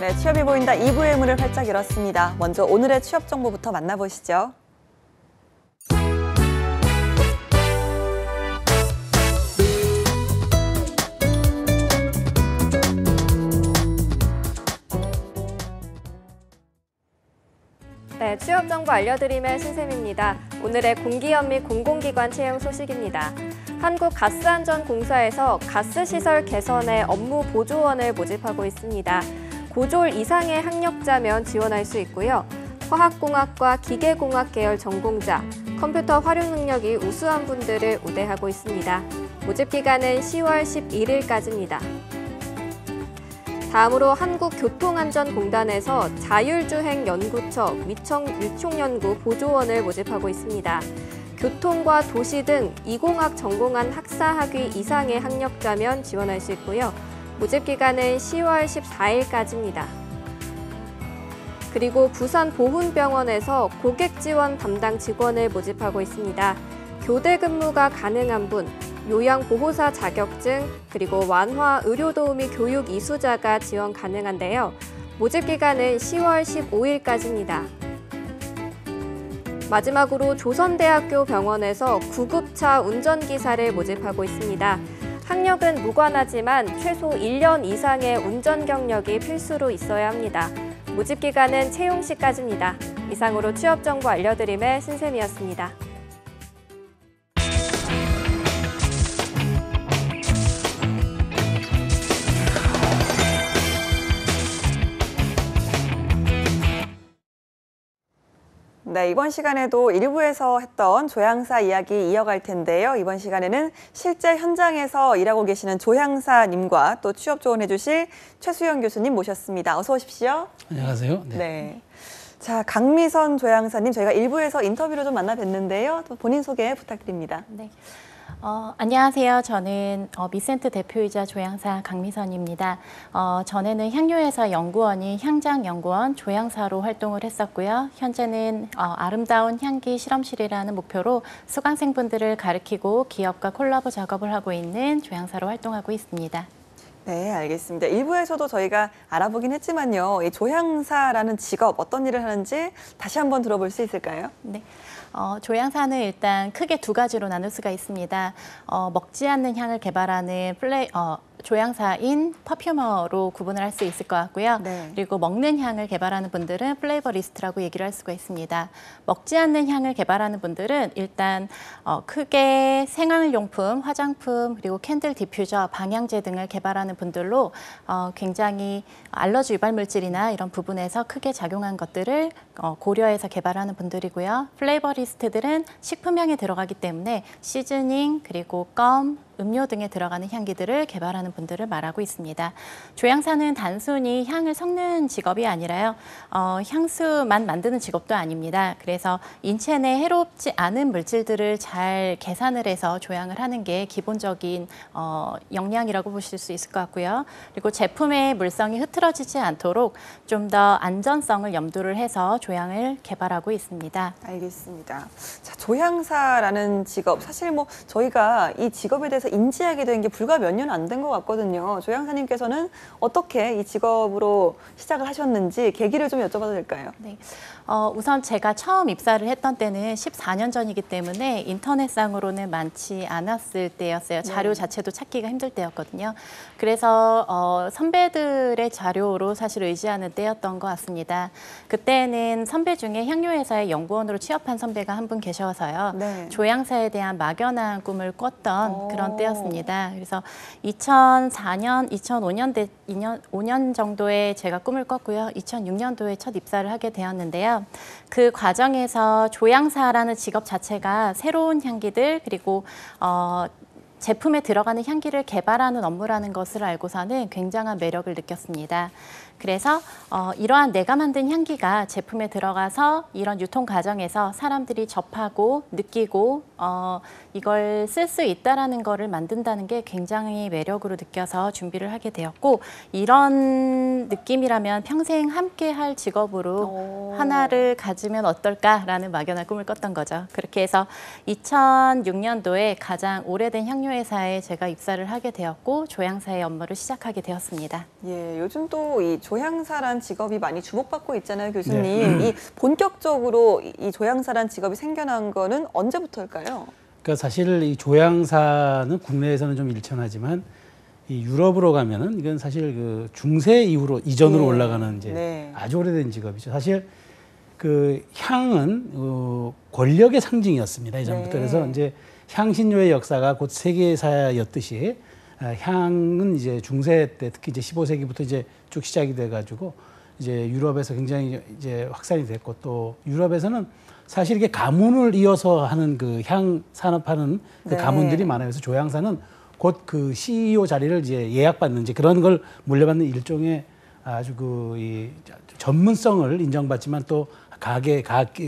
네, 취업이 보인다 2부의 문을 활짝 열었습니다. 먼저 오늘의 취업 정보부터 만나보시죠. 네, 취업 정보 알려드리면 신샘입니다. 오늘의 공기업 및 공공기관 채용 소식입니다. 한국가스안전공사에서 가스시설 개선에 업무 보조원을 모집하고 있습니다. 고졸 이상의 학력자면 지원할 수 있고요. 화학공학과 기계공학 계열 전공자, 컴퓨터 활용 능력이 우수한 분들을 우대하고 있습니다. 모집 기간은 10월 11일까지입니다. 다음으로 한국교통안전공단에서 자율주행연구처 위촉연구 보조원을 모집하고 있습니다. 교통과 도시 등 이공학 전공한 학사학위 이상의 학력자면 지원할 수 있고요. 모집 기간은 10월 14일까지입니다. 그리고 부산 보훈병원에서 고객 지원 담당 직원을 모집하고 있습니다. 교대 근무가 가능한 분, 요양보호사 자격증, 그리고 완화 의료도우미 교육 이수자가 지원 가능한데요. 모집 기간은 10월 15일까지입니다. 마지막으로 조선대학교 병원에서 구급차 운전기사를 모집하고 있습니다. 학력은 무관하지만 최소 1년 이상의 운전 경력이 필수로 있어야 합니다. 모집 기간은 채용 시까지입니다. 이상으로 취업 정보 알려드림의 신샘이었습니다. 네, 이번 시간에도 일부에서 했던 조향사 이야기 이어갈 텐데요. 이번 시간에는 실제 현장에서 일하고 계시는 조향사님과 또 취업 조언해 주실 최수영 교수님 모셨습니다. 어서 오십시오. 안녕하세요. 네. 자, 강미선 조향사님, 저희가 일부에서 인터뷰로 좀 만나 뵀는데요. 또 본인 소개 부탁드립니다. 네. 안녕하세요. 저는 미센트 대표이자 조향사 강미선입니다. 전에는 향유회사 연구원인 향장연구원 조향사로 활동을 했었고요. 현재는 아름다운 향기 실험실이라는 목표로 수강생분들을 가르치고 기업과 콜라보 작업을 하고 있는 조향사로 활동하고 있습니다. 네, 알겠습니다. 일부에서도 저희가 알아보긴 했지만요. 이 조향사라는 직업, 어떤 일을 하는지 다시 한번 들어볼 수 있을까요? 네. 조향사는 일단 크게 두 가지로 나눌 수가 있습니다. 먹지 않는 향을 개발하는 조향사인 퍼퓸어로 구분을 할 수 있을 것 같고요. 네. 그리고 먹는 향을 개발하는 분들은 플레이버리스트라고 얘기를 할 수가 있습니다. 먹지 않는 향을 개발하는 분들은 일단 크게 생활용품, 화장품, 그리고 캔들 디퓨저, 방향제 등을 개발하는 분들로 굉장히 알러지 유발 물질이나 이런 부분에서 크게 작용한 것들을 고려해서 개발하는 분들이고요. 플레이버리스트들은 식품향에 들어가기 때문에 시즈닝, 그리고 껌, 음료 등에 들어가는 향기들을 개발하는 분들을 말하고 있습니다. 조향사는 단순히 향을 섞는 직업이 아니라요. 향수만 만드는 직업도 아닙니다. 그래서 인체 내 해롭지 않은 물질들을 잘 계산을 해서 조향을 하는 게 기본적인 역량이라고 보실 수 있을 것 같고요. 그리고 제품의 물성이 흐트러지지 않도록 좀 더 안전성을 염두를 해서 조향을 개발하고 있습니다. 알겠습니다. 자, 조향사라는 직업, 사실 뭐 저희가 이 직업에 대해서 인지하게 된 게 불과 몇 년 안 된 것 같거든요. 조향사님께서는 어떻게 이 직업으로 시작을 하셨는지 계기를 좀 여쭤봐도 될까요? 네. 우선 제가 처음 입사를 했던 때는 14년 전이기 때문에 인터넷상으로는 많지 않았을 때였어요. 자료 자체도 찾기가 힘들 때였거든요. 그래서 선배들의 자료로 사실 의지하는 때였던 것 같습니다. 그때는 선배 중에 향유회사의 연구원으로 취업한 선배가 한 분 계셔서요. 네. 조향사에 대한 막연한 꿈을 꿨던 그런 때였습니다. 그래서 2004년, 5년 정도에 제가 꿈을 꿨고요. 2006년도에 첫 입사를 하게 되었는데요. 그 과정에서 조향사라는 직업 자체가 새로운 향기들 그리고 제품에 들어가는 향기를 개발하는 업무라는 것을 알고서는 굉장한 매력을 느꼈습니다. 그래서 이러한 내가 만든 향기가 제품에 들어가서 이런 유통 과정에서 사람들이 접하고 느끼고 이걸 쓸 수 있다라는 거를 만든다는 게 굉장히 매력으로 느껴서 준비를 하게 되었고 이런 느낌이라면 평생 함께 할 직업으로 하나를 가지면 어떨까라는 막연한 꿈을 꿨던 거죠. 그렇게 해서 2006년도에 가장 오래된 향유회사에 제가 입사를 하게 되었고 조향사의 업무를 시작하게 되었습니다. 예, 요즘 또 이 조향사란 직업이 많이 주목받고 있잖아요, 교수님. 네. 이 본격적으로 이 조향사란 직업이 생겨난 거는 언제부터일까요? 그러니까 사실 이 조향사는 국내에서는 좀 일천하지만 이 유럽으로 가면은 이건 사실 그 중세 이후로 이전으로 네. 올라가는 이제 네. 아주 오래된 직업이죠. 사실 그 향은 권력의 상징이었습니다. 이전부터. 네. 그래서 이제 향신료의 역사가 곧 세계사였듯이 향은 이제 중세 때 특히 이제 15세기부터 이제 쭉 시작이 돼가지고 이제 유럽에서 굉장히 이제 확산이 됐고 또 유럽에서는 사실 이게 가문을 이어서 하는 그 향 산업하는 그 네. 가문들이 많아요. 그래서 조향사는 곧 그 CEO 자리를 이제 예약받는 이제 그런 걸 물려받는 일종의 아주 이 전문성을 인정받지만 또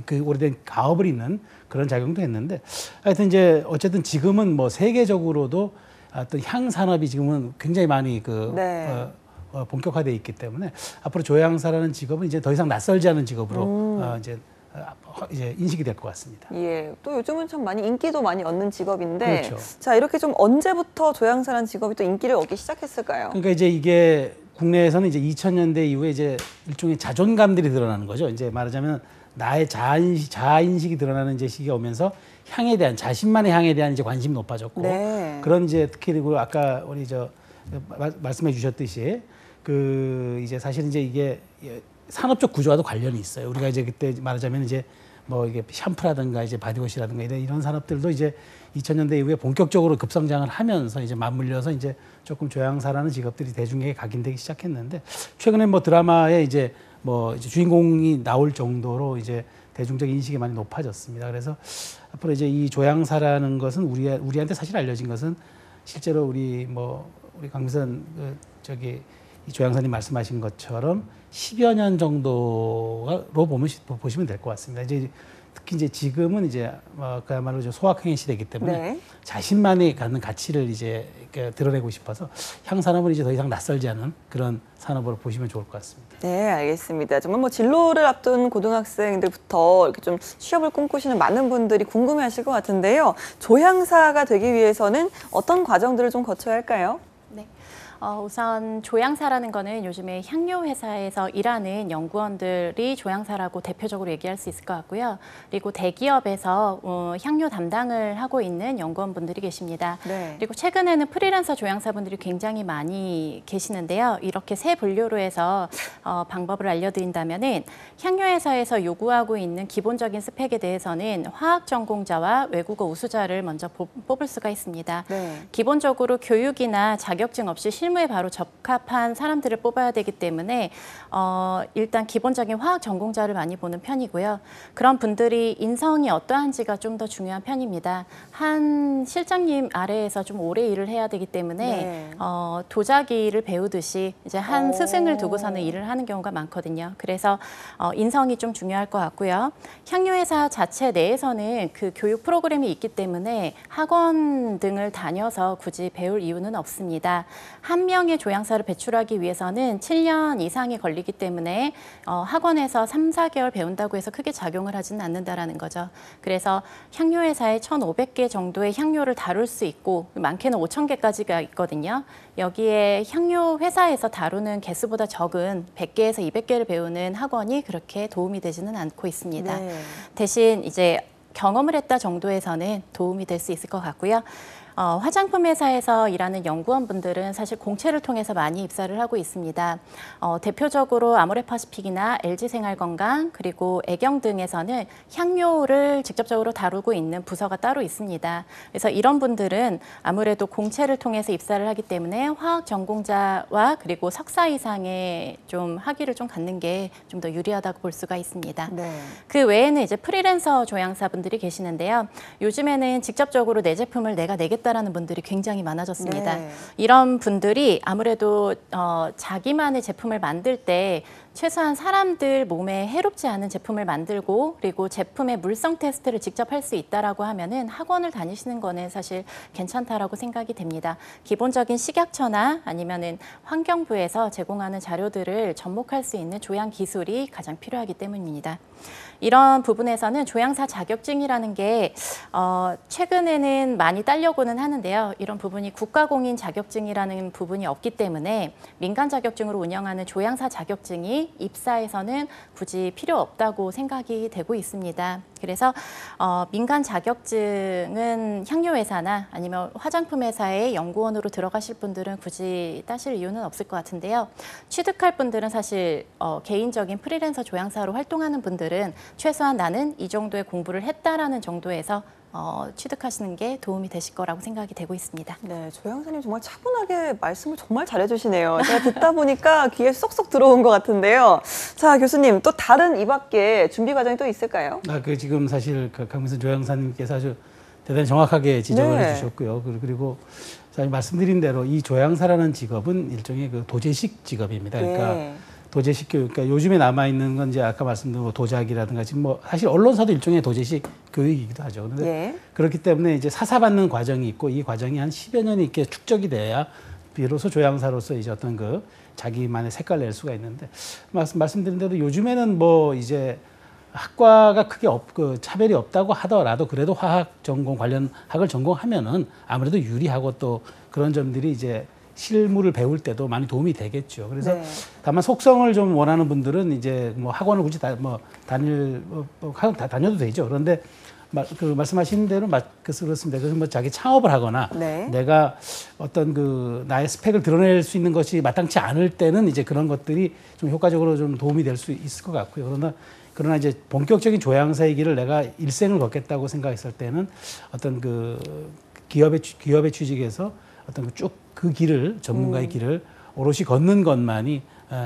그 오래된 가업을 잇는 그런 작용도 했는데 하여튼 이제 어쨌든 지금은 뭐 세계적으로도 어떤 향 산업이 지금은 굉장히 많이 네. 본격화되어 있기 때문에 앞으로 조향사라는 직업은 이제 더 이상 낯설지 않은 직업으로 이제 인식이 될 것 같습니다. 예, 또 요즘은 참 많이 인기도 많이 얻는 직업인데, 그렇죠. 자 이렇게 좀 언제부터 조향사라는 직업이 또 인기를 얻기 시작했을까요? 그러니까 이제 이게 국내에서는 이제 2000년대 이후에 이제 일종의 자존감들이 드러나는 거죠. 이제 말하자면 나의 자아인식이 드러나는 이제 시기가 오면서 향에 대한 자신만의 향에 대한 이제 관심이 높아졌고 네. 그런 이제 특히 그리고 아까 우리 말씀해 주셨듯이 이제 사실 이제 이게 산업적 구조와도 관련이 있어요. 우리가 이제 그때 말하자면 이제 뭐 이게 샴푸라든가 이제 바디워시라든가 이런 산업들도 이제 2000년대 이후에 본격적으로 급성장을 하면서 이제 맞물려서 이제 조금 조향사라는 직업들이 대중에게 각인되기 시작했는데 최근에 뭐 드라마에 이제 주인공이 나올 정도로 이제 대중적 인식이 많이 높아졌습니다. 그래서 앞으로 이제 이 조향사라는 것은 우리한테 사실 알려진 것은 실제로 우리 강미선 이 조향사님 말씀하신 것처럼 10여 년 정도로 보시면 될 것 같습니다. 이제 특히 이제 지금은 이제 그야말로 소확행의 시대이기 때문에 네. 자신만이 갖는 가치를 이제 드러내고 싶어서 향 산업은 이제 더 이상 낯설지 않은 그런 산업으로 보시면 좋을 것 같습니다. 네, 알겠습니다. 정말 진로를 앞둔 고등학생들부터 이렇게 좀 취업을 꿈꾸시는 많은 분들이 궁금해하실 것 같은데요. 조향사가 되기 위해서는 어떤 과정들을 좀 거쳐야 할까요? 네. 우선 조향사라는 거는 요즘에 향료 회사에서 일하는 연구원들이 조향사라고 대표적으로 얘기할 수 있을 것 같고요. 그리고 대기업에서 향료 담당을 하고 있는 연구원분들이 계십니다. 네. 그리고 최근에는 프리랜서 조향사분들이 굉장히 많이 계시는데요. 이렇게 세 분류로 해서 방법을 알려드린다면은 향료 회사에서 요구하고 있는 기본적인 스펙에 대해서는 화학 전공자와 외국어 우수자를 먼저 뽑을 수가 있습니다. 네. 기본적으로 교육이나 자격증 없이 실무에 바로 적합한 사람들을 뽑아야 되기 때문에 일단 기본적인 화학 전공자를 많이 보는 편이고요. 그런 분들이 인성이 어떠한지가 좀 더 중요한 편입니다. 한 실장님 아래에서 좀 오래 일을 해야 되기 때문에 네. 도자기를 배우듯이 이제 한 오. 스승을 두고서는 일을 하는 경우가 많거든요. 그래서 인성이 좀 중요할 것 같고요. 향료회사 자체 내에서는 그 교육 프로그램이 있기 때문에 학원 등을 다녀서 굳이 배울 이유는 없습니다. 한 명의 조향사를 배출하기 위해서는 7년 이상이 걸리기 때문에 학원에서 3, 4개월 배운다고 해서 크게 작용을 하지는 않는다라는 거죠. 그래서 향료회사에 1,500개 정도의 향료를 다룰 수 있고 많게는 5,000개까지가 있거든요. 여기에 향료회사에서 다루는 개수보다 적은 100개에서 200개를 배우는 학원이 그렇게 도움이 되지는 않고 있습니다. 네. 대신 이제 경험을 했다 정도에서는 도움이 될 수 있을 것 같고요. 화장품 회사에서 일하는 연구원분들은 사실 공채를 통해서 많이 입사를 하고 있습니다. 대표적으로 아모레파시픽이나 LG생활건강 그리고 애경 등에서는 향료를 직접적으로 다루고 있는 부서가 따로 있습니다. 그래서 이런 분들은 아무래도 공채를 통해서 입사를 하기 때문에 화학 전공자와 그리고 석사 이상의 좀 학위를 좀 갖는 게 좀 더 유리하다고 볼 수가 있습니다. 네. 그 외에는 이제 프리랜서 조향사분들이 계시는데요. 요즘에는 직접적으로 내 제품을 내가 내겠다라는 분들이 굉장히 많아졌습니다. 네. 이런 분들이 아무래도 자기만의 제품을 만들 때 최소한 사람들 몸에 해롭지 않은 제품을 만들고 그리고 제품의 물성 테스트를 직접 할 수 있다라고 하면은 학원을 다니시는 거는 사실 괜찮다라고 생각이 됩니다. 기본적인 식약처나 아니면은 환경부에서 제공하는 자료들을 접목할 수 있는 조향 기술이 가장 필요하기 때문입니다. 이런 부분에서는 조향사 자격증이라는 게 최근에는 많이 따려고는 하는데요. 이런 부분이 국가공인 자격증이라는 부분이 없기 때문에 민간 자격증으로 운영하는 조향사 자격증이 입사에서는 굳이 필요 없다고 생각이 되고 있습니다. 그래서 민간 자격증은 향료회사나 아니면 화장품 회사의 연구원으로 들어가실 분들은 굳이 따실 이유는 없을 것 같은데요. 취득할 분들은 사실 개인적인 프리랜서 조향사로 활동하는 분들은 최소한 나는 이 정도의 공부를 했다라는 정도에서 취득하시는 게 도움이 되실 거라고 생각이 되고 있습니다. 네, 조향사님 정말 차분하게 말씀을 정말 잘해주시네요. 제가 듣다 보니까 귀에 쏙쏙 들어온 것 같은데요. 자, 교수님 또 다른 이 밖에 준비 과정이 또 있을까요? 지금 사실 강민선 조향사님께서 아주 대단히 정확하게 지적을 네. 해주셨고요. 그리고 사실 말씀드린 대로 이 조향사라는 직업은 일종의 그 도제식 직업입니다. 그러니까 네. 도제식 교육, 그러니까 요즘에 남아 있는 건 이제 아까 말씀드린 뭐 도자기라든가 지금 뭐 사실 언론사도 일종의 도제식 교육이기도 하죠. 그런데 네. 그렇기 때문에 이제 사사받는 과정이 있고 이 과정이 한 10여 년이 이렇게 축적이 돼야 비로소 조향사로서 이제 어떤 그 자기만의 색깔을 낼 수가 있는데 말씀드린 대로 요즘에는 뭐 이제 학과가 크게 차별이 없다고 하더라도 그래도 화학 전공 관련 학을 전공하면은 아무래도 유리하고 또 그런 점들이 이제 실무를 배울 때도 많이 도움이 되겠죠. 그래서 네. 다만 속성을 좀 원하는 분들은 이제 뭐 학원을 굳이 다녀도 되죠. 그런데 말씀하신 대로 그렇습니다. 그래서 뭐 자기 창업을 하거나 네. 내가 어떤 그 나의 스펙을 드러낼 수 있는 것이 마땅치 않을 때는 이제 그런 것들이 좀 효과적으로 좀 도움이 될 수 있을 것 같고요. 그러나 이제 본격적인 조향사의 길을 내가 일생을 걷겠다고 생각했을 때는 어떤 그 기업의 취직에서 어떤 그 길을 전문가의 길을 오롯이 걷는 것만이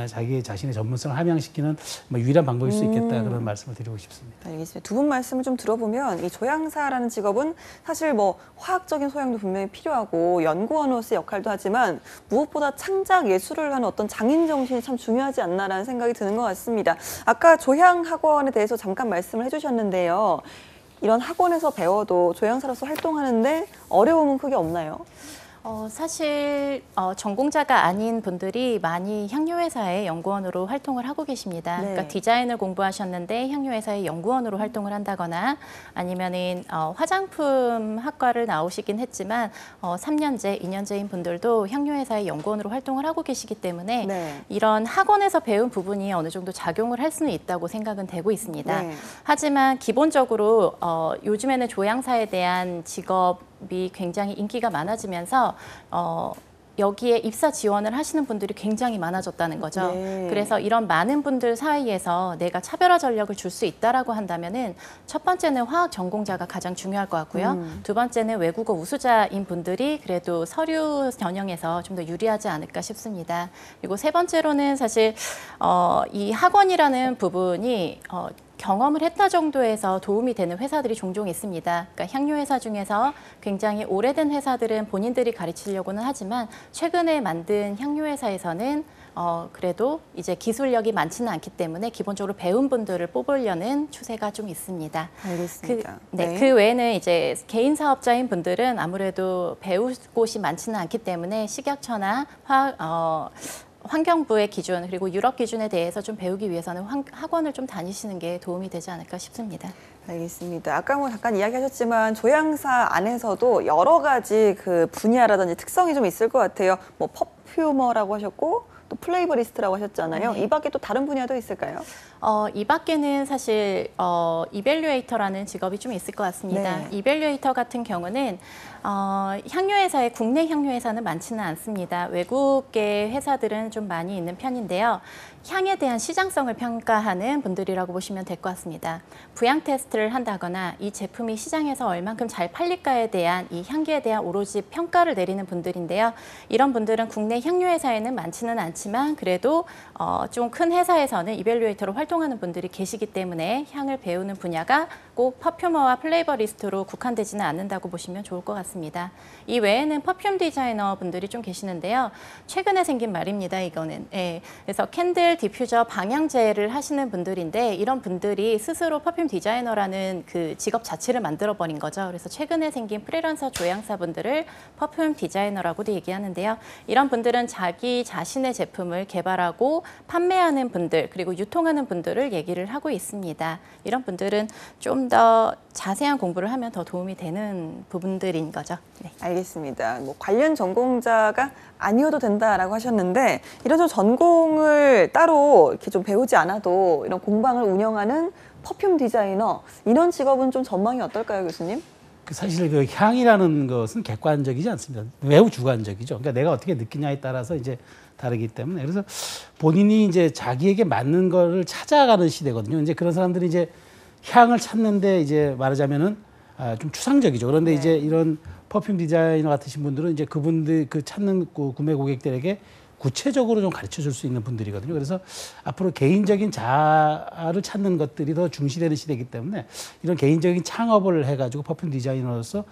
자기 자신의 전문성을 함양시키는 뭐 유일한 방법일 수 있겠다 그런 말씀을 드리고 싶습니다. 알겠습니다. 두 분 말씀을 좀 들어보면 이 조향사라는 직업은 사실 뭐 화학적인 소양도 분명히 필요하고 연구원으로서의 역할도 하지만 무엇보다 창작 예술을 하는 어떤 장인 정신이 참 중요하지 않나라는 생각이 드는 것 같습니다. 아까 조향학원에 대해서 잠깐 말씀을 해주셨는데요. 이런 학원에서 배워도 조향사로서 활동하는데 어려움은 크게 없나요? 사실 전공자가 아닌 분들이 많이 향료회사의 연구원으로 활동을 하고 계십니다. 네. 그러니까 디자인을 공부하셨는데 향료회사의 연구원으로 활동을 한다거나 아니면은 화장품 학과를 나오시긴 했지만 3년제, 2년제인 분들도 향료회사의 연구원으로 활동을 하고 계시기 때문에 네. 이런 학원에서 배운 부분이 어느 정도 작용을 할 수는 있다고 생각은 되고 있습니다. 네. 하지만 기본적으로 요즘에는 조향사에 대한 직업이 굉장히 인기가 많아지면서 여기에 입사 지원을 하시는 분들이 굉장히 많아졌다는 거죠. 네. 그래서 이런 많은 분들 사이에서 내가 차별화 전략을 줄 수 있다라고 한다면은 첫 번째는 화학 전공자가 가장 중요할 것 같고요. 두 번째는 외국어 우수자인 분들이 그래도 서류 전형에서 좀 더 유리하지 않을까 싶습니다. 그리고 세 번째로는 사실 이 학원이라는 부분이 경험을 했다 정도에서 도움이 되는 회사들이 종종 있습니다. 그러니까 향료회사 중에서 굉장히 오래된 회사들은 본인들이 가르치려고는 하지만 최근에 만든 향료회사에서는 그래도 이제 기술력이 많지는 않기 때문에 기본적으로 배운 분들을 뽑으려는 추세가 좀 있습니다. 알겠습니다. 그 외에는 이제 개인 사업자인 분들은 아무래도 배울 곳이 많지는 않기 때문에 식약처나 환경부의 기준 그리고 유럽 기준에 대해서 좀 배우기 위해서는 학원을 좀 다니시는 게 도움이 되지 않을까 싶습니다. 알겠습니다. 아까 뭐 잠깐 이야기하셨지만 조향사 안에서도 여러 가지 그 분야라든지 특성이 좀 있을 것 같아요. 뭐 퍼퓸머라고 하셨고 또 플레이버리스트라고 하셨잖아요. 네. 이 밖에 또 다른 분야도 있을까요? 이 밖에는 사실 이밸류에이터라는 직업이 좀 있을 것 같습니다. 네. 이밸류에이터 같은 경우는 향료회사에 국내 향료회사는 많지는 않습니다. 외국계 회사들은 좀 많이 있는 편인데요. 향에 대한 시장성을 평가하는 분들이라고 보시면 될 것 같습니다. 부양 테스트를 한다거나 이 제품이 시장에서 얼만큼 잘 팔릴까에 대한 이 향기에 대한 오로지 평가를 내리는 분들인데요. 이런 분들은 국내 향료회사에는 많지는 않지만 그래도 좀 큰 회사에서는 이밸류에이터로 활동하는 분들이 계시기 때문에 향을 배우는 분야가 꼭 퍼퓸머와 플레이버리스트로 국한되지는 않는다고 보시면 좋을 것 같습니다. 이 외에는 퍼퓸 디자이너 분들이 좀 계시는데요. 최근에 생긴 말입니다, 이거는. 예, 그래서 캔들, 디퓨저, 방향제를 하시는 분들인데 이런 분들이 스스로 퍼퓸 디자이너라는 그 직업 자체를 만들어버린 거죠. 그래서 최근에 생긴 프리랜서 조향사 분들을 퍼퓸 디자이너라고도 얘기하는데요. 이런 분들은 자기 자신의 제품을 개발하고 판매하는 분들 그리고 유통하는 분들을 얘기를 하고 있습니다. 이런 분들은 좀 더 자세한 공부를 하면 더 도움이 되는 부분들인 거죠. 네. 알겠습니다. 뭐 관련 전공자가 아니어도 된다라고 하셨는데 이런 좀 전공을 따로 이렇게 좀 배우지 않아도 이런 공방을 운영하는 퍼퓸 디자이너 이런 직업은 좀 전망이 어떨까요, 교수님? 사실 그 향이라는 것은 객관적이지 않습니다. 매우 주관적이죠. 그러니까 내가 어떻게 느끼냐에 따라서 이제 다르기 때문에 그래서 본인이 이제 자기에게 맞는 거를 찾아가는 시대거든요. 이제 그런 사람들이 이제 향을 찾는데 이제 말하자면은 좀 추상적이죠. 그런데 네. 이제 이런 퍼퓸 디자이너 같으신 분들은 이제 그분들 그 찾는 구매 고객들에게 구체적으로 좀 가르쳐 줄 수 있는 분들이거든요. 그래서 앞으로 개인적인 자아를 찾는 것들이 더 중시되는 시대이기 때문에 이런 개인적인 창업을 해가지고 퍼퓸 디자이너로서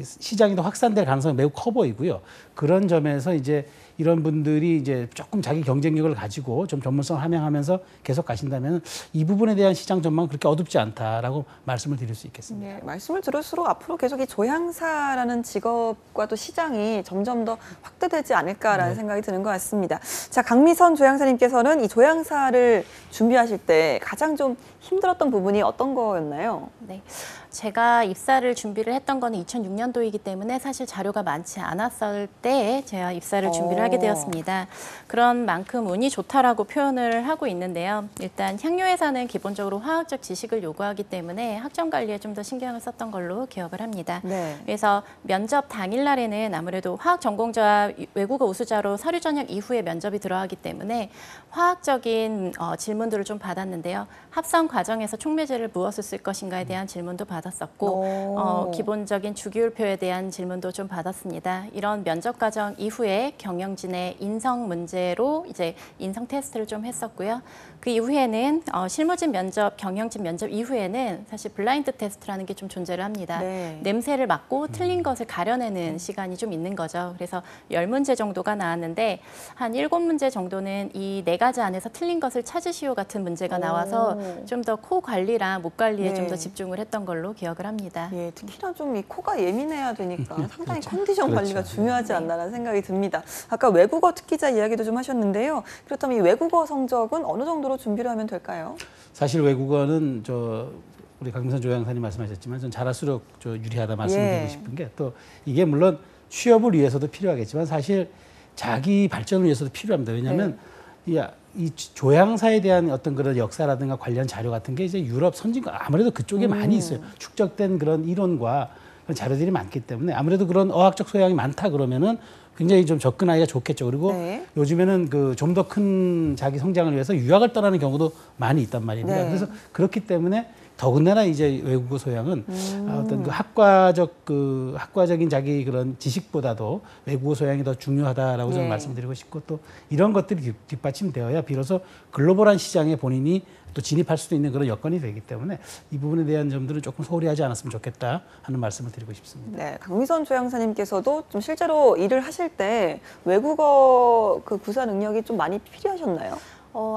시장이 더 확산될 가능성이 매우 커 보이고요. 그런 점에서 이제 이런 분들이 이제 조금 자기 경쟁력을 가지고 좀 전문성을 함양하면서 계속 가신다면 이 부분에 대한 시장 전망은 그렇게 어둡지 않다라고 말씀을 드릴 수 있겠습니다. 네, 말씀을 들을수록 앞으로 계속 이 조향사라는 직업과 또 시장이 점점 더 확대되지 않을까라는 생각이 드는 것 같습니다. 자, 강미선 조향사님께서는 이 조향사를 준비하실 때 가장 좀 힘들었던 부분이 어떤 거였나요? 네. 제가 입사를 준비를 했던 거는 2006년도이기 때문에 사실 자료가 많지 않았을 때에 제가 입사를 준비를 하게 되었습니다. 그런 만큼 운이 좋다라고 표현을 하고 있는데요. 일단 향료회사는 기본적으로 화학적 지식을 요구하기 때문에 학점 관리에 좀 더 신경을 썼던 걸로 기억을 합니다. 네. 그래서 면접 당일날에는 아무래도 화학 전공자와 외국어 우수자로 서류 전형 이후에 면접이 들어가기 때문에 화학적인 질문들을 좀 받았는데요. 합성 과정에서 촉매제를 무엇을 쓸 것인가에 대한 질문도 받았었고 기본적인 주기율표에 대한 질문도 좀 받았습니다. 이런 면접 과정 이후에 경영진의 인성 문제로 이제 인성 테스트를 좀 했었고요. 그 이후에는 실무진 면접, 경영진 면접 이후에는 사실 블라인드 테스트라는 게 좀 존재를 합니다. 네. 냄새를 맡고 틀린 것을 가려내는 시간이 좀 있는 거죠. 그래서 10문제 정도가 나왔는데 한 7문제 정도는 이 4가지 안에서 틀린 것을 찾으시오 같은 문제가 나와서 좀 더 코 관리랑 목 관리에 네. 좀 더 집중을 했던 걸로 기억을 합니다. 예, 특히나 좀 이 코가 예민해야 되니까 상당히 컨디션 관리가 그렇죠. 중요하지 않나라는 생각이 듭니다. 아까 외국어 특기자 이야기도 좀 하셨는데요. 그렇다면 이 외국어 성적은 어느 정도로 준비를 하면 될까요? 사실 외국어는 우리 강민선 조향사님 말씀하셨지만 전 잘할수록 유리하다 말씀드리고 예. 싶은 게 또 이게 물론 취업을 위해서도 필요하겠지만 사실 자기 발전을 위해서도 필요합니다. 왜냐하면 이 조향사에 대한 어떤 그런 역사라든가 관련 자료 같은 게 이제 유럽 선진국 아무래도 그쪽에 많이 있어요. 축적된 그런 이론과 그런 자료들이 많기 때문에 아무래도 그런 어학적 소양이 많다 그러면은 굉장히 좀 접근하기가 좋겠죠. 그리고 네. 요즘에는 좀 더 큰 자기 성장을 위해서 유학을 떠나는 경우도 많이 있단 말입니다. 네. 그래서 그렇기 때문에 더군다나 이제 외국어 소양은 어떤 학과적인 자기 그런 지식보다도 외국어 소양이 더 중요하다라고 저는 네. 말씀드리고 싶고 또 이런 것들이 뒷받침되어야 비로소 글로벌한 시장에 본인이 또 진입할 수도 있는 그런 여건이 되기 때문에 이 부분에 대한 점들은 조금 소홀히 하지 않았으면 좋겠다 하는 말씀을 드리고 싶습니다. 네, 강미선 조향사님께서도 좀 실제로 일을 하실 때 외국어 그 구사 능력이 좀 많이 필요하셨나요?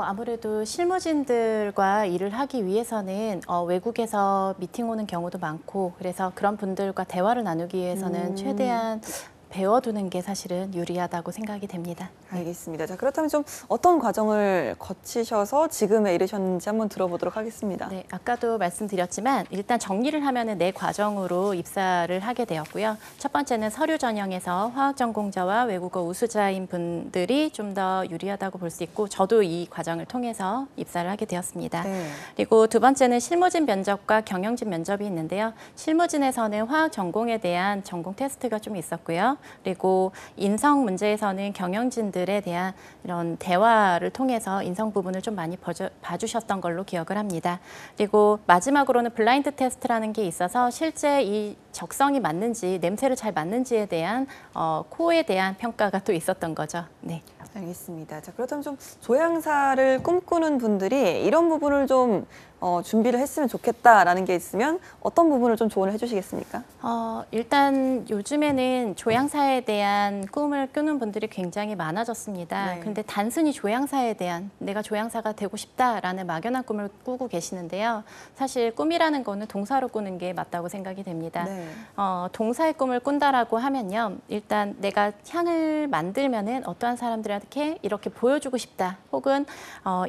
아무래도 실무진들과 일을 하기 위해서는 외국에서 미팅 오는 경우도 많고 그래서 그런 분들과 대화를 나누기 위해서는 최대한 배워두는 게 사실은 유리하다고 생각이 됩니다. 알겠습니다. 자, 그렇다면 좀 어떤 과정을 거치셔서 지금에 이르셨는지 한번 들어보도록 하겠습니다. 네, 아까도 말씀드렸지만 일단 정리를 하면은 4과정으로 입사를 하게 되었고요. 첫 번째는 서류 전형에서 화학 전공자와 외국어 우수자인 분들이 좀 더 유리하다고 볼 수 있고 저도 이 과정을 통해서 입사를 하게 되었습니다. 네. 그리고 두 번째는 실무진 면접과 경영진 면접이 있는데요. 실무진에서는 화학 전공에 대한 전공 테스트가 좀 있었고요. 그리고 인성 문제에서는 경영진들에 대한 이런 대화를 통해서 인성 부분을 좀 많이 봐주셨던 걸로 기억을 합니다. 그리고 마지막으로는 블라인드 테스트라는 게 있어서 실제 이 적성이 맞는지, 냄새를 잘 맡는지에 대한 코에 대한 평가가 또 있었던 거죠. 네. 알겠습니다. 자, 그렇다면 좀 조향사를 꿈꾸는 분들이 이런 부분을 좀 준비를 했으면 좋겠다라는 게 있으면 어떤 부분을 좀 조언을 해주시겠습니까? 일단 요즘에는 조향사에 대한 꿈을 꾸는 분들이 굉장히 많아졌습니다. 네. 근데 단순히 조향사에 대한 내가 조향사가 되고 싶다라는 막연한 꿈을 꾸고 계시는데요. 사실 꿈이라는 거는 동사로 꾸는 게 맞다고 생각이 됩니다. 네. 동사의 꿈을 꾼다라고 하면요. 일단 내가 향을 만들면은 어떠한 사람들한테 이렇게 보여주고 싶다. 혹은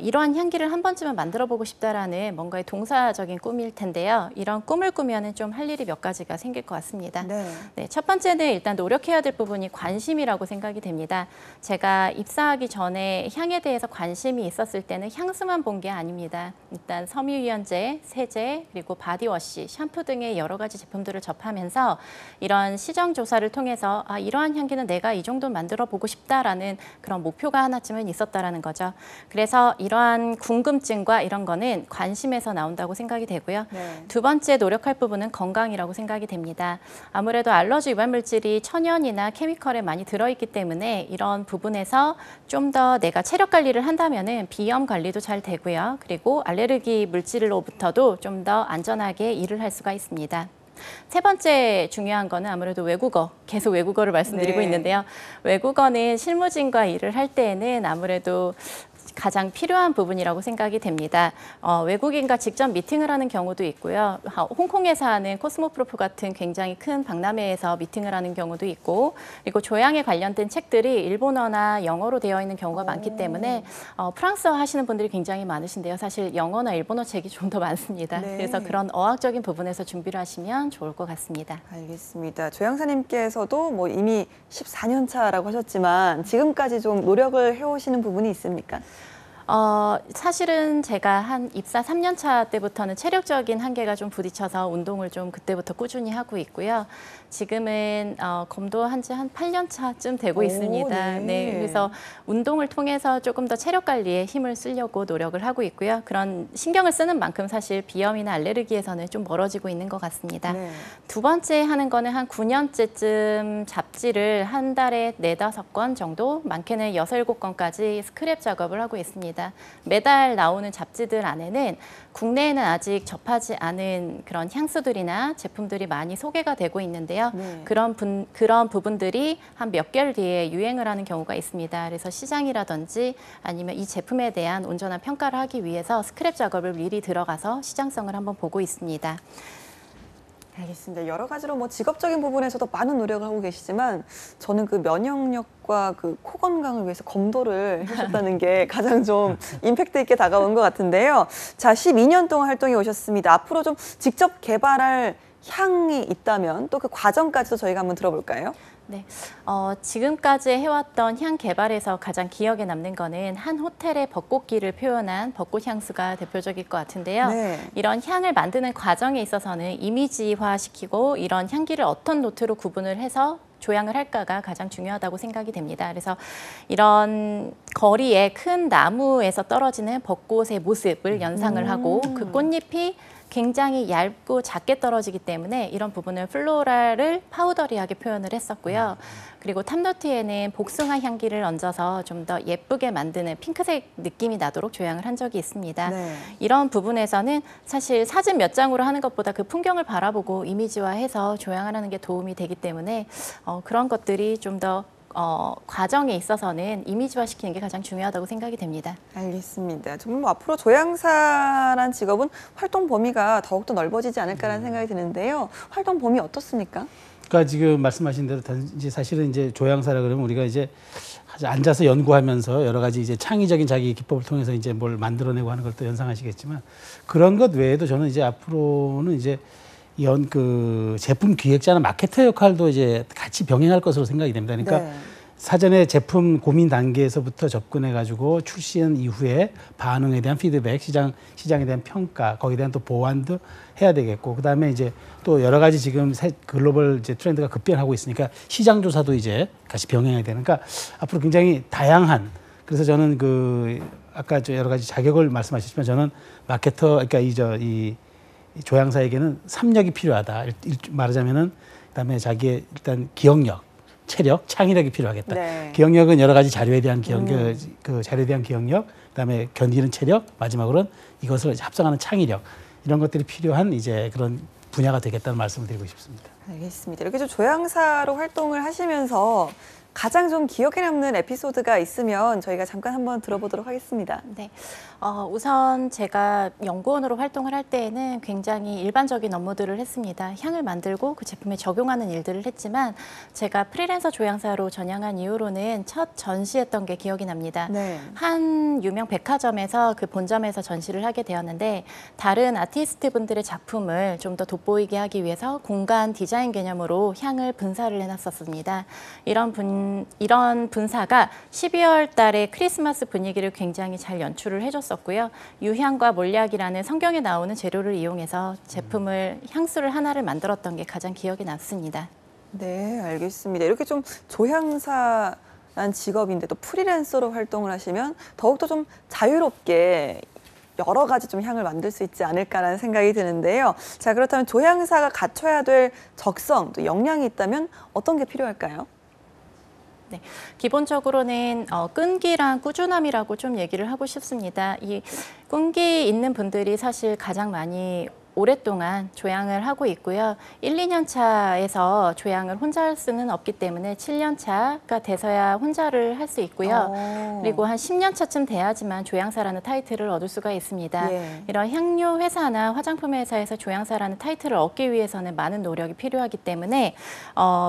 이러한 향기를 한 번쯤은 만들어 보고 싶다라는 뭔가의 동사적인 꿈일 텐데요. 이런 꿈을 꾸면은 좀 할 일이 몇 가지가 생길 것 같습니다. 네. 네, 첫 번째는 일단 노력해야 될 부분이 관심이라고 생각이 됩니다. 제가 입사하기 전에 향에 대해서 관심이 있었을 때는 향수만 본 게 아닙니다. 일단 섬유유연제, 세제, 그리고 바디워시, 샴푸 등의 여러 가지 제품들을 접하면서 이런 시장 조사를 통해서 이러한 향기는 내가 이 정도 만들어 보고 싶다라는 그런 목표가 하나쯤은 있었다라는 거죠. 그래서 이러한 궁금증과 이런 거는 관심에서 나온다고 생각이 되고요. 네. 두 번째 노력할 부분은 건강이라고 생각이 됩니다. 아무래도 알러지 유발 물질이 천연이나 케미컬에 많이 들어있기 때문에 이런 부분에서 좀 더 내가 체력 관리를 한다면은 비염 관리도 잘 되고요. 그리고 알레르기 물질로부터도 좀 더 안전하게 일을 할 수가 있습니다. 세 번째 중요한 거는 아무래도 외국어, 계속 외국어를 말씀드리고 네. 있는데요. 외국어는 실무진과 일을 할 때에는 아무래도 가장 필요한 부분이라고 생각이 됩니다. 외국인과 직접 미팅을 하는 경우도 있고요. 홍콩에서 하는 코스모프로프 같은 굉장히 큰 박람회에서 미팅을 하는 경우도 있고, 그리고 조향에 관련된 책들이 일본어나 영어로 되어 있는 경우가 많기 때문에 프랑스어 하시는 분들이 굉장히 많으신데요. 사실 영어나 일본어 책이 좀 더 많습니다. 네. 그래서 그런 어학적인 부분에서 준비를 하시면 좋을 것 같습니다. 알겠습니다. 조향사님께서도 뭐 이미 14년 차라고 하셨지만 지금까지 좀 노력을 해오시는 부분이 있습니까? 사실은 제가 한 입사 3년 차 때부터는 체력적인 한계가 좀 부딪혀서 운동을 좀 그때부터 꾸준히 하고 있고요. 지금은 검도한 지 한 8년 차쯤 되고 있습니다. 네, 그래서 운동을 통해서 조금 더 체력 관리에 힘을 쓰려고 노력을 하고 있고요. 그런 신경을 쓰는 만큼 사실 비염이나 알레르기에서는 좀 멀어지고 있는 것 같습니다. 네. 두 번째 하는 거는 한 9년째쯤 잡지를 한 달에 4-5권 정도, 많게는 6-7권까지 스크랩 작업을 하고 있습니다. 매달 나오는 잡지들 안에는 국내에는 아직 접하지 않은 그런 향수들이나 제품들이 많이 소개가 되고 있는데요. 네. 그런 부분들이 한 몇 개월 뒤에 유행을 하는 경우가 있습니다. 그래서 시장이라든지 아니면 이 제품에 대한 온전한 평가를 하기 위해서 스크랩 작업을 미리 들어가서 시장성을 한번 보고 있습니다. 알겠습니다. 여러 가지로 뭐 직업적인 부분에서도 많은 노력을 하고 계시지만 저는 그 면역력과 그 코 건강을 위해서 검도를 해주셨다는 게 가장 좀 임팩트 있게 다가온 것 같은데요. 자, 12년 동안 활동해 오셨습니다. 앞으로 좀 직접 개발할 향이 있다면 또 그 과정까지도 저희가 한번 들어볼까요? 네, 지금까지 해왔던 향 개발에서 가장 기억에 남는 거는 한 호텔의 벚꽃길을 표현한 벚꽃 향수가 대표적일 것 같은데요. 네. 이런 향을 만드는 과정에 있어서는 이미지화시키고 이런 향기를 어떤 노트로 구분을 해서 조향을 할까가 가장 중요하다고 생각이 됩니다. 그래서 이런 거리에 큰 나무에서 떨어지는 벚꽃의 모습을 연상을 하고 그 꽃잎이 굉장히 얇고 작게 떨어지기 때문에 이런 부분을 플로랄을 파우더리하게 표현을 했었고요. 그리고 탑노트에는 복숭아 향기를 얹어서 좀 더 예쁘게 만드는 핑크색 느낌이 나도록 조향을 한 적이 있습니다. 네. 이런 부분에서는 사실 사진 몇 장으로 하는 것보다 그 풍경을 바라보고 이미지화해서 조향을 하는 게 도움이 되기 때문에 그런 것들이 좀 더 과정에 있어서는 이미지화시키는 게 가장 중요하다고 생각이 됩니다. 알겠습니다. 정말 뭐 앞으로 조향사란 직업은 활동 범위가 더욱더 넓어지지 않을까라는 생각이 드는데요. 활동 범위 어떻습니까? 그러니까 지금 말씀하신 대로 이제 사실은 이제 조향사라 그러면 우리가 이제 앉아서 연구하면서 여러 가지 이제 창의적인 자기 기법을 통해서 이제 뭘 만들어내고 하는 걸 또 연상하시겠지만 그런 것 외에도 저는 이제 앞으로는 이제 그 제품 기획자나 마케터 역할도 이제 같이 병행할 것으로 생각이 됩니다. 그러니까 네. 사전에 제품 고민 단계에서부터 접근해 가지고 출시한 이후에 반응에 대한 피드백, 시장에 대한 평가, 거기에 대한 또 보완도 해야 되겠고, 그다음에 이제 또 여러 가지 지금 글로벌 이제 트렌드가 급변하고 있으니까 시장 조사도 이제 같이 병행해야 되는. 그러니까 앞으로 굉장히 다양한. 그래서 저는 그 아까 여러 가지 자격을 말씀하셨지만 저는 마케터, 그러니까 이 조향사에게는 3력이 필요하다. 말하자면은 그다음에 자기의 일단 기억력, 체력, 창의력이 필요하겠다. 네. 기억력은 여러 가지 자료에 대한 그 자료에 대한 기억력, 그다음에 견디는 체력, 마지막으로는 이것을 합성하는 창의력 이런 것들이 필요한 이제 그런 분야가 되겠다는 말씀을 드리고 싶습니다. 알겠습니다. 이렇게 좀 조향사로 활동을 하시면서 가장 좀 기억에 남는 에피소드가 있으면 저희가 잠깐 한번 들어보도록 하겠습니다. 네. 우선 제가 연구원으로 활동을 할 때에는 굉장히 일반적인 업무들을 했습니다. 향을 만들고 그 제품에 적용하는 일들을 했지만 제가 프리랜서 조향사로 전향한 이후로는 첫 전시했던 게 기억이 납니다. 네. 한 유명 백화점에서 그 본점에서 전시를 하게 되었는데 다른 아티스트 분들의 작품을 좀 더 돋보이게 하기 위해서 공간 디자인 개념으로 향을 분사를 해놨었습니다. 이런 분사가 12월 달에 크리스마스 분위기를 굉장히 잘 연출을 해줬었고요. 유향과 몰약이라는 성경에 나오는 재료를 이용해서 제품을 향수를 하나를 만들었던 게 가장 기억에 남습니다. 네, 알겠습니다. 이렇게 좀 조향사란 직업인데 또 프리랜서로 활동을 하시면 더욱더 좀 자유롭게 여러 가지 좀 향을 만들 수 있지 않을까라는 생각이 드는데요. 자, 그렇다면 조향사가 갖춰야 될 적성, 또 역량이 있다면 어떤 게 필요할까요? 네, 기본적으로는 끈기랑 꾸준함이라고 좀 얘기를 하고 싶습니다. 이 끈기 있는 분들이 사실 가장 많이 오랫동안 조향을 하고 있고요. 1, 2년 차에서 조향을 혼자 할 수는 없기 때문에 7년 차가 돼서야 혼자를 할 수 있고요. 그리고 한 10년 차쯤 돼야지만 조향사라는 타이틀을 얻을 수가 있습니다. 예. 이런 향료 회사나 화장품 회사에서 조향사라는 타이틀을 얻기 위해서는 많은 노력이 필요하기 때문에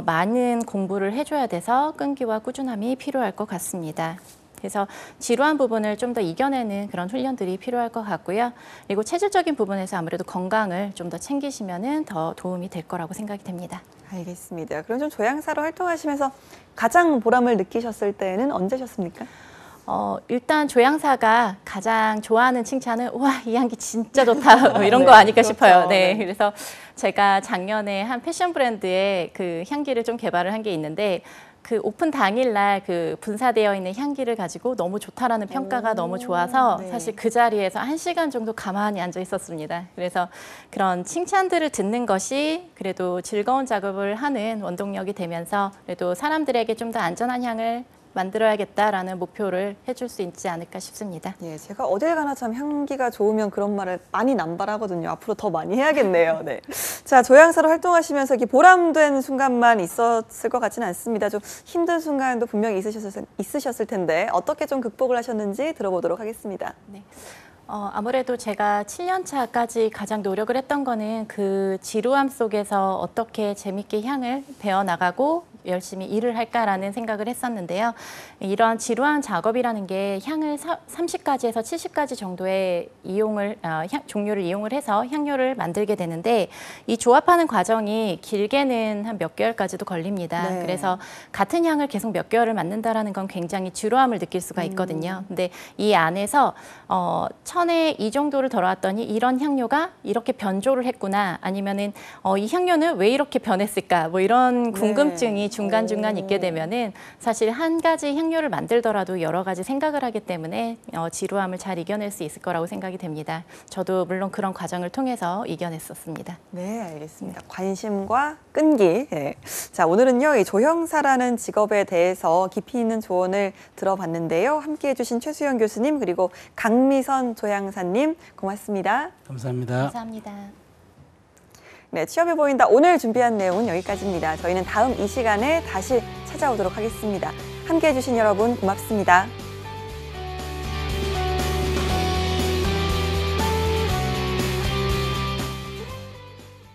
많은 공부를 해줘야 돼서 끈기와 꾸준함이 필요할 것 같습니다. 그래서 지루한 부분을 좀 더 이겨내는 그런 훈련들이 필요할 것 같고요. 그리고 체질적인 부분에서 아무래도 건강을 좀 더 챙기시면은 더 도움이 될 거라고 생각이 됩니다. 알겠습니다. 그럼 좀 조향사로 활동하시면서 가장 보람을 느끼셨을 때는 언제셨습니까? 일단 조향사가 가장 좋아하는 칭찬은 와, 이 향기 진짜 좋다 뭐 이런 거 아닐까 그렇죠. 싶어요. 네, 네. 그래서 제가 작년에 한 패션 브랜드의 그 향기를 좀 개발을 한 게 있는데 그 오픈 당일날 그 분사되어 있는 향기를 가지고 너무 좋다라는 평가가 너무 좋아서 네. 사실 그 자리에서 1시간 정도 가만히 앉아 있었습니다. 그래서 그런 칭찬들을 듣는 것이 그래도 즐거운 작업을 하는 원동력이 되면서 그래도 사람들에게 좀 더 안전한 향을 만들어야겠다라는 목표를 해줄 수 있지 않을까 싶습니다. 예, 제가 어딜 가나 참 향기가 좋으면 그런 말을 많이 남발하거든요. 앞으로 더 많이 해야겠네요. 네. 자, 조향사로 활동하시면서 이렇게 보람된 순간만 있었을 것 같지는 않습니다. 좀 힘든 순간도 분명히 있으셨을 텐데 어떻게 좀 극복을 하셨는지 들어보도록 하겠습니다. 네. 아무래도 제가 7년 차까지 가장 노력을 했던 거는 그 지루함 속에서 어떻게 재밌게 향을 배워나가고 열심히 일을 할까라는 생각을 했었는데요. 이러한 지루한 작업이라는 게 향을 30가지에서 70가지 정도의 종류를 이용을 해서 향료를 만들게 되는데 이 조합하는 과정이 길게는 한 몇 개월까지도 걸립니다. 네. 그래서 같은 향을 계속 몇 개월을 맡는다라는 건 굉장히 지루함을 느낄 수가 있거든요. 근데 이 안에서 천에 이 정도를 덜어왔더니 이런 향료가 이렇게 변조를 했구나, 아니면은 이 향료는 왜 이렇게 변했을까, 뭐 이런 궁금증이 중간중간 있게 되면은 사실 한 가지 향료를 만들더라도 여러 가지 생각을 하기 때문에 지루함을 잘 이겨낼 수 있을 거라고 생각이 됩니다. 저도 물론 그런 과정을 통해서 이겨냈었습니다. 네, 알겠습니다. 관심과 끈기. 네. 자, 오늘은요, 이 조형사라는 직업에 대해서 깊이 있는 조언을 들어봤는데요. 함께해 주신 최수영 교수님 그리고 강미선 조향사님 고맙습니다. 감사합니다. 감사합니다. 네, 취업해 보인다. 오늘 준비한 내용은 여기까지입니다. 저희는 다음 이 시간에 다시 찾아오도록 하겠습니다. 함께해 주신 여러분 고맙습니다.